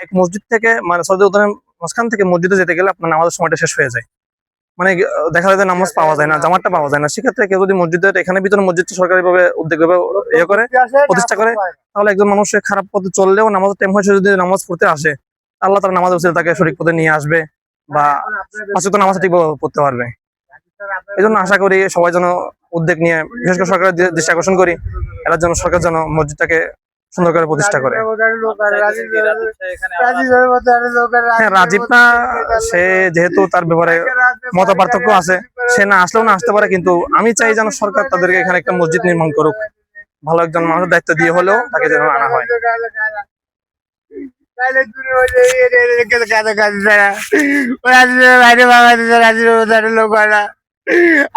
এক মসজিদ থেকে মানে সৌদি উদ্যানের মাঝখান থেকে মসজিদে যেতে গেলে আপনার নামাজের সময়টা শেষ হয়ে যায়। মানে দেখা যায় যে নামাজ পাওয়া যায় না, জামাতটা পাওয়া যায় না। সেক্ষেত্রে কেউ যদি মসজিদের এখানে ভিতরে মসজিদটা সরকারি ভাবে উদ্যোগ ইয়ে করে প্রতিষ্ঠা করে, তাহলে একজন মানুষ খারাপ পথে চললেও নামাজের টাইম হয়েছে যদি নামাজ পড়তে আসে, আল্লাহ তার নামাজ উচিত তাকে সঠিক পথে নিয়ে আসবে বা তো নামাজ ঠিক পড়তে পারবে। এই জন্য আশা করি সবাই যেন উদ্যোগ নিয়ে, বিশেষ করে সরকারের দৃষ্টি আকর্ষণ করি, এরা যেন সরকার যেন মসজিদটাকে সুন্দর করে প্রতিষ্ঠা করে। হ্যাঁ, রাজীব না, সে যেহেতু তার ব্যাপারে মত পার্থক্য আছে, সে না আসলেও না আসতে পারে, কিন্তু আমি চাই যেন সরকার তাদেরকে এখানে একটা মসজিদ নির্মাণ করুক, ভালো একজন মানুষের দায়িত্ব দিয়ে হলেও তাকে যেন আনা হয়।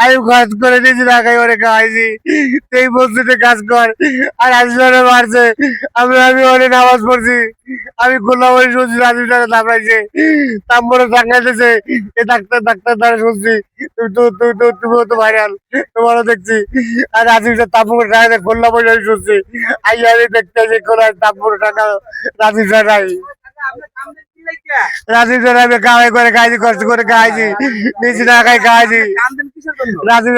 আমি খরচ করে দিয়েছি ঢাকায় ওরে খাওয়াইছি, এই মসজিদে কাজ কর আর আসলে মারছে। আমি ওরে নামাজ পড়ছি, আমি খোলা বলে শুনছি রাজীব সাথে দাঁড়াইছে, তাম্বরে টাঙ্গাইতেছে, এই ডাক্তার দ্বারা শুনছি তুমিও তো ভাইরাল, তোমারও দেখছি। আর রাজীব সাথে তাম্বরে টাকা খোলা বলে আমি শুনছি, আমি দেখতে খোলা তাম্বরে টাকা রাজীব সাথে নাই। রাজীব আমি কামাই করে খাইছি, কষ্ট করে খাইছি, নিচে না খাই খাইছি। রাজীব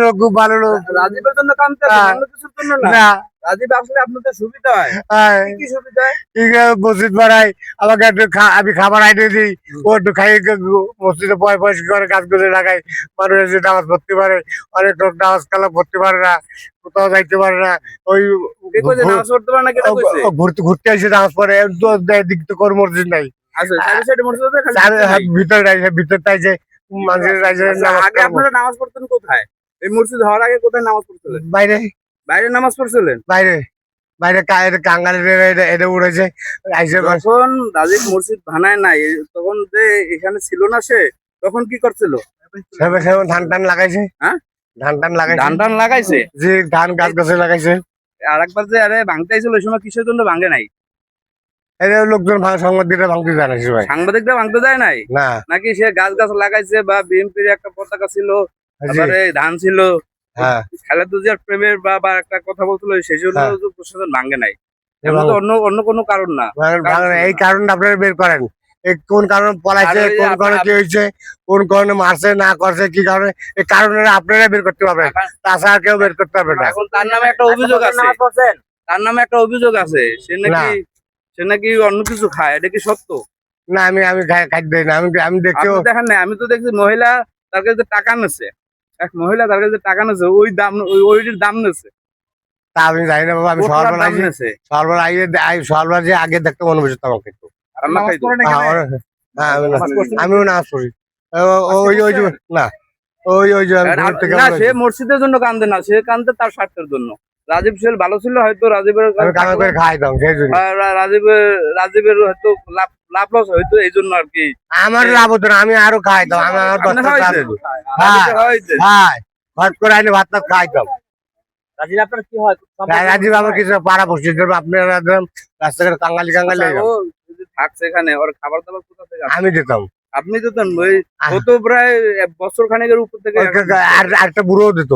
লোক খুব ভালো লোক। রাজীবের জন্য না, রাজীব আসলে আপনাদের সুবিধা হয়। কি সুবিধা হয়? মসজিদ বাড়াই, আমাকে একটু আমি খাবার আইনে দিই, ও একটু খাই মসজিদে পয়সা করে কাজ করে লাগাই, মানুষ এসে নামাজ পড়তে পারে। অনেক লোক নামাজ কালাম পড়তে পারে না, কোথাও যাইতে পারে না, ওই ঘুরতে আসে নামাজ পড়ে, দিক তো কোনো মসজিদ নাই ভিতরটাই যে মানুষের নামাজ পড়তেন কোথায়? এই মসজিদ হওয়ার আগে কোথায় নামাজ পড়ছিলেন? বাইরে। বাইরে নামাজ পড়ছিলেন? বাইরে এটা উড়েছে। যখন রাজীব মসজিদ বানায় নাই, তখন যে এখানে ছিল না, সে তখন কি করছিল? ধান টান লাগাইছে। হ্যাঁ, ধান টান লাগাইছে, যে ধান গাছ গাছে লাগাইছে। আর একবার যে আরে ভাঙতে আইছিল, ওই সময় কিসের জন্য ভাঙে নাই? লোকজন সাংবাদিকরা ভাঙতে যায় না, সাংবাদিকরা ভাঙতে দেয় নাই না, নাকি সে গাছ লাগাইছে বা বিএনপির একটা পতাকা ছিল, তারপরে ধান ছিল, খালেদা জিয়ার প্রেমের বা একটা কথা বলছিল, সেই জন্য প্রশাসন ভাঙে নাই? অন্য কোনো কারণ না। এই কারণটা আপনারা বের করেন, কোন কারণে পলাইছে, কোন কারণে কি হয়েছে, কোন কারণে মারছে না করছে, কি কারণে, এই কারণে আপনারা বের করতে পারবেন, তাছাড়া কেউ বের করতে পারবে না। এখন তার নামে একটা অভিযোগ আছে, সে নাকি অন্য কিছু খায়, এটা কি সত্য? না, আমি খাদ্য না, আমি দেখছি। দেখেন না, আমি তো দেখছি মহিলা তার কাছে টাকা নেছে, এক মহিলা তার কাছে টাকা নেছে, ওইটির দাম নেছে। তা আমি জানি না বাবা, আমি সকালবেলা যে আগে দেখতে মনে বসে আমাকে একটু, আমিও নামাজ পড়ি। না, সে মসজিদের জন্য কান্দে না, সে কান্দে তার স্বার্থের জন্য। রাজীব সেল ভালো ছিল, হয়তো রাজীবের রাজীবের হয়তো লাভ লস হয়তো, এই জন্য আর কি। আমার লাভ হতো না, আমি আরো খাইতাম, ভাত করে আইনে ভাত খাইতাম। রাজীব আমার কিছু পাড়া বসে, আপনারা রাস্তাঘাট কাঙ্গালি থাকছে এখানে, ওর খাবার দাবার কোথা থেকে? আমি দিতাম। আপনি দিতেন? ওই কত প্রায় বছর খানেকের উপর থেকে আরেকটা বুড়ো দিত,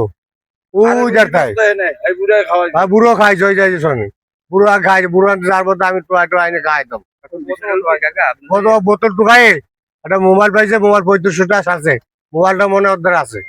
বুড়ো খাইছে, ওই যাইছে শোনে, বুড়ো খাইছে, বুড়ো যার মধ্যে আমি টোয়া আইনে খাইতাম। বোতল টুকাই একটা মোবাইল পাইছে, মোবাইল 3500 টাকা আছে, মোবাইলটা মনে ওদের আছে।